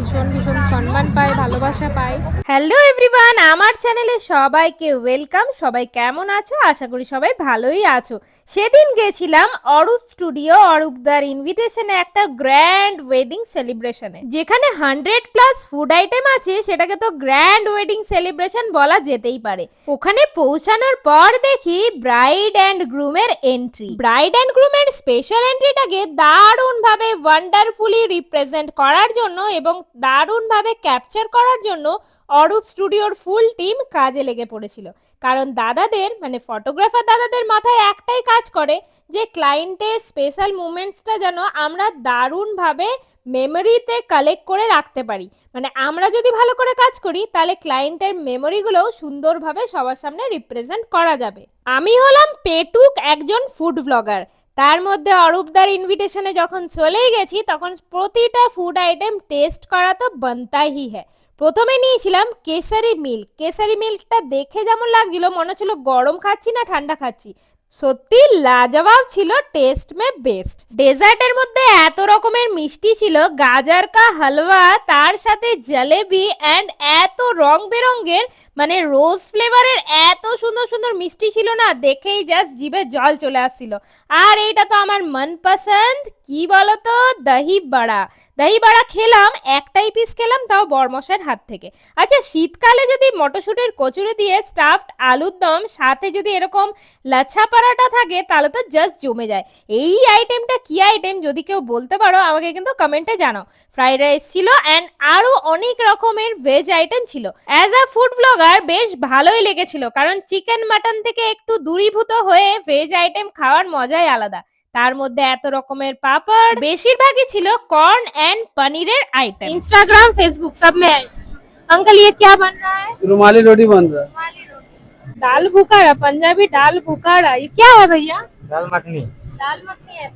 ভীষণ ভীষণ সম্মান পায়, ভালোবাসা পায়। হ্যালো এভরিওয়ান, আমার চ্যানেলে সবাইকে ওয়েলকাম। সবাই কেমন আছো? আশা করি সবাই ভালোই আছো। সেদিন গেছিলাম অরূপ স্টুডিও, অরূপদার ইনভিটেশনে একটা গ্র্যান্ড ওয়েডিং সেলিব্রেশনে, যেখানে 100+ ফুড আইটেম আছে। সেটাকে তো গ্র্যান্ড ওয়েডিং সেলিব্রেশন বলা যেতেই পারে। ওখানে পৌঁছানোর পর দেখি ব্রাইড অ্যান্ড গ্রুমের এন্ট্রি। ব্রাইড অ্যান্ড গ্রুমের স্পেশাল এন্ট্রিটাকে দারুণ ভাবে ওয়ান্ডারফুলি রিপ্রেজেন্ট করার জন্য এবং দারুণ ভাবে ক্যাপচার করার জন্য অরূপ স্টুডিওর ফুল টিম কাজে লেগে পড়েছিল। কারণ দাদাদের মানে ফটোগ্রাফার দাদাদের মাথায় একটাই কাজ করে যে ক্লায়েন্টের স্পেশাল মুমেন্টসটা যেন আমরা দারুণভাবে মেমোরিতে কালেক্ট করে রাখতে পারি। মানে আমরা যদি ভালো করে কাজ করি তাহলে ক্লায়েন্টের মেমোরিগুলোও সুন্দরভাবে সবার সামনে রিপ্রেজেন্ট করা যাবে। আমি হলাম পেটুক একজন ফুড ব্লগার। তার মধ্যে অরূপদার ইনভিটেশনে যখন চলেই গেছি তখন প্রতিটা ফুড আইটেম টেস্ট করা তো বানতাই হ্যায়। প্রথমে নিয়েছিলাম কেসারি মিল্ক। কেসারি মিল্কটা দেখে যেমন লাগছিল মনে হচ্ছিল গরম খাচ্ছি না ঠান্ডা খাচ্ছি। সত্যি লাজবাব ছিল, টেস্ট মে বেস্ট। ডেজার্টের মধ্যে এত রকমের মিষ্টি ছিল, গাজর কা হালুয়া, তার সাথে জলেবি অ্যান্ড এত রং বেরঙের মানে রোজ ফ্লেভারের এত সুন্দর সুন্দর মিষ্টি ছিল না, দেখেই জাস্ট জিভে জল চলে আসছিল। আর এইটা তো আমার মনপসন্দ, কি বলতো, দহি বড়া। দহি বড়া খেলাম, একটাই পিস খেলাম, তাও বরমশাইয়ের হাত থেকে। আচ্ছা, শীতকালে যদি মটরশুঁটির কচুরি দিয়ে স্টাফড আলুর দম, সাথে যদি এরকম লাচ্ছা পরাটা থাকে তাহলে তো জাস্ট জমে যায়। এই আইটেমটা কি আইটেম যদি কেউ বলতে পারো আমাকে কিন্তু কমেন্টে জানাও। ফ্রাইড রাইস ছিল অ্যান্ড আরও অনেক রকমের ভেজ আইটেম ছিল। অ্যাজ আ ফুড ব্লগার বেশ ভালোই লেগেছিল, কারণ চিকেন মাটন থেকে একটু দূরীভূত হয়ে ভেজ আইটেম খাওয়ার মজাই আলাদা। তার মধ্যে এত রকমের পাপড়, বেশিরভাগই ছিল কর্ন এন্ড পনিরের আইটেম। इंस्टाग्राम फेसबुक सब में है। अंकल ये क्या बन रहा है? रुमाली रोटी बन रहा है। रुमाली रोटी, दाल भुखाड़ा, पंजाबी दाल भुखाड़ा। ये क्या है भैया? दाल मखनी। दाल मखनी है।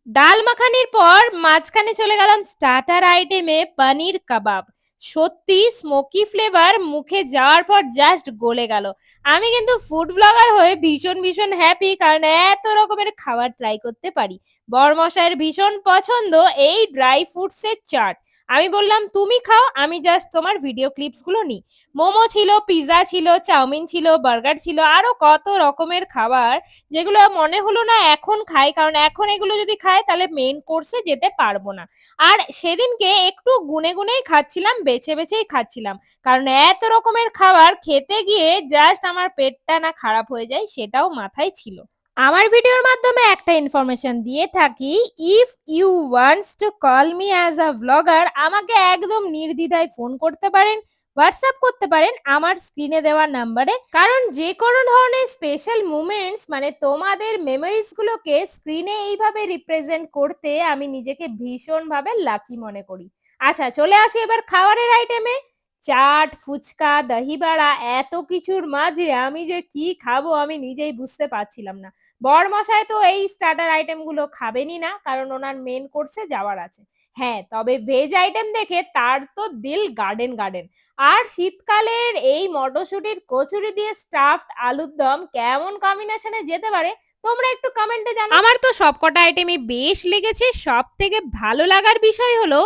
ডাল মাখানির পর মাঝখানে চলে গেলাম স্টার্টার আইটেমে পনির কাবাব। সত্যি স্মোকি ফ্লেভার মুখে যাওয়ার পর জাস্ট গলে গেল। আমি কিন্তু ফুড ব্লগার হয়ে ভীষণ ভীষণ হ্যাপি, কারণ এত রকমের খাবার ট্রাই করতে পারি। বরমশাইয়ের ভীষণ পছন্দ এই ড্রাই ফ্রুটসের চাট। আমি বললাম তুমি খাও, আমি জাস্ট তোমার ভিডিও ক্লিপস গুলো নিই। মোমো ছিল, পিৎজা ছিল, চাউমিন ছিল, বার্গার ছিল, আরো কত রকমের খাবার যেগুলো মনে হলো না এখন খাই, কারণ এখন এগুলো যদি খাই তাহলে মেইন কোর্সে যেতে পারবো না। আর সেদিনকে একটু গুনে গুনেই খাচ্ছিলাম, বেছে বেছেই খাচ্ছিলাম, কারণ এত রকমের খাবার খেতে গিয়ে জাস্ট আমার পেটটা না খারাপ হয়ে যায় সেটাও মাথায় ছিল। আমার ভিডিওর মাধ্যমে একটা ইনফরমেশন দিয়ে থাকি, if you wants to call me as a blogger, আমাকে একদম নির্দ্বিধায় ফোন করতে পারেন, হোয়াটসঅ্যাপ করতে পারেন আমার স্ক্রিনে দেওয়া নাম্বারে। কারণ যে কোনো ধরনের স্পেশাল মুমেন্টস মানে তোমাদের মেমোরিজ গুলোকে স্ক্রিনে এইভাবে রিপ্রেজেন্ট করতে আমি নিজেকে ভীষণভাবে লাকি মনে করি। আচ্ছা, চলে আসি এবার খাবারের আইটেমে। চাট, ফুচকা, দহিবড়া, এত কিছুর মাঝে আমি যে কি খাবো আমি নিজেই বুঝতে পারছিলাম না। বরমশাই তো এই স্টার্টার আইটেম গুলো খাবেনই না, কারণ ওনার মেন কোর্সে যাওয়ার আছে। হ্যাঁ, তবে ভেজ আইটেম দেখে তার তো দিল গার্ডেন গার্ডেন। আর শীতকালের এই মটরশুঁটির কচুরি দিয়ে স্টাফড আলুর দম কেমন কম্বিনেশনে যেতে পারে তোমরা একটু কমেন্টে জানাও। আমার তো সবকটা আইটেমই বেশ লেগেছে। সব থেকে ভালো লাগার বিষয় হলো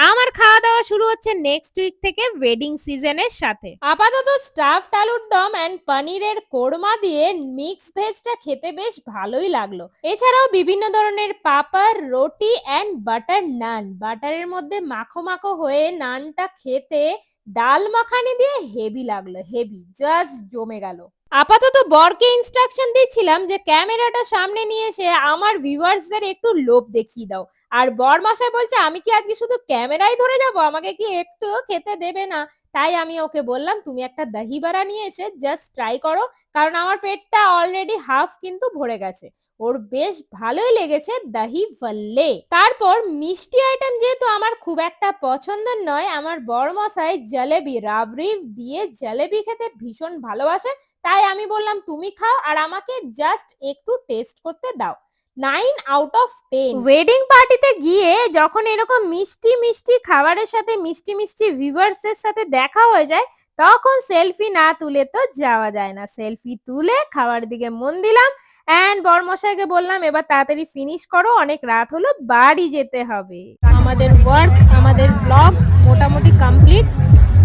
আমার খাওয়া দাওয়া শুরু হচ্ছে নেক্সট উইক থেকে ওয়েডিং সিজনের সাথে। আপাতত স্টাফড আলুর দম এন্ড পনিরের কোরমা দিয়ে মিক্স ভেজটা খেতে বেশ ভালোই লাগলো। এছাড়াও বিভিন্ন ধরনের পাপড়, রুটি এন্ড বাটার নান, বাটারের মধ্যে মাখো মাখো হয়ে নানটা খেতে ডাল মাখানি দিয়ে হেভি লাগলো, হেভি, জাস্ট জমে গেল। আপাতত বরকে ইনস্ট্রাকশন দিচ্ছিলাম যে ক্যামেরাটা সামনে নিয়ে এসে আমার ভিউয়ার্সদের একটু লোভ দেখিয়ে দাও। আর বরমশাই বলছে আমি কি আজকে শুধু ক্যামেরাই ধরে যাব, আমাকে কি একটু খেতে দেবে না? তাই আমি ওকে বললাম তুমি একটা দহি বড়া নিয়ে এসে জাস্ট ট্রাই করো, কারণ আমার পেটটা অলরেডি হাফ কিন্তু ভরে গেছে। ওর বেশ ভালোই লেগেছে দহি ভল্লে। তারপর মিষ্টি আইটেম যেহেতু আমার খুব একটা পছন্দের নয়, আমার বরমশাই জলেবি, রাবড়ি দিয়ে জলেবি খেতে ভীষণ ভালোবাসে, তাই আমি বললাম তুমি খাও আর আমাকে জাস্ট একটু টেস্ট করতে দাও। 9/10। ওয়েডিং পার্টিতে গিয়ে যখন এরকম মিষ্টি মিষ্টি খাবারের সাথে মিষ্টি মিষ্টি ভিউয়ার্সদের সাথে দেখা হয়ে যায় তখন সেলফি না তুলে তো যাওয়া যায় না। সেলফি তুলে খাবার দিকে মন দিলাম অ্যান্ড বরমশাইকে বললাম এবার তাড়াতাড়ি ফিনিশ করো, অনেক রাত হলো, বাড়ি যেতে হবে। আমাদের ওয়ার্ক, আমাদের ব্লগ মোটামুটি কমপ্লিট।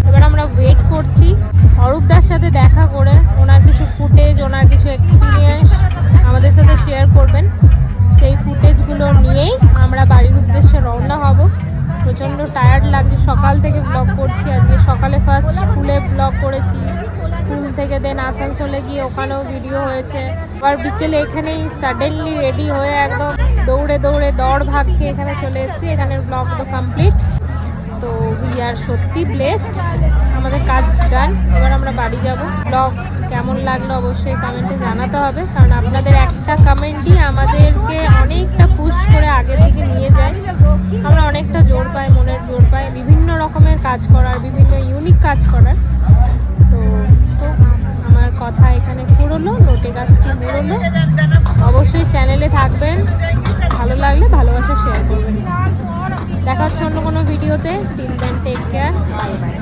এবার আমরা ওয়েট করছি অরূপদার সাথে দেখা করে ওনার কিছু ফুটেজ, ওনার কিছু এক্সপিরিয়েন্স আমাদের সাথে শেয়ার করবেন। সেই ফুটেজগুলো নিয়েই আমরা বাড়ির উদ্দেশ্যে রওনা হব। প্রচণ্ড টায়ার্ড লাগছে, সকাল থেকে ব্লগ করছি। আজকে সকালে ফার্স্ট স্কুলে ব্লগ করেছি, স্কুল থেকে দেন আসানসোলে গিয়ে ওখানেও ভিডিও হয়েছে। আবার বিকেলে এখানেই সাডেনলি রেডি হয়ে একদম দৌড়ে দৌড়ে দৌড় ভাগকে এখানে চলে এসেছি। এখানের ব্লগ তো কমপ্লিট। তো উই আর সত্যি ব্লেসড, আমাদের কাজ ডান। এবার আমরা বাড়ি যাব। ব্লগ কেমন লাগলো অবশ্যই কমেন্টে জানাতে হবে, কারণ আপনাদের একটা কমেন্টই আমাদেরকে অনেকটা পুশ করে আগে দিকে নিয়ে যায়। আমরা অনেকটা জোর পাই, মনের জোর পাই বিভিন্ন রকমের কাজ করার, বিভিন্ন ইউনিক কাজ করার। তো আমার কথা এখানে ফুরোলো, নোটে গাছটি মুড়োলো। অবশ্যই চ্যানেলে থাকবেন, ভালো লাগলে ভালোবাসা শেয়ার করবেন। দেখা হচ্ছে অন্য কোনো ভিডিওতে। Till then take care, bye by.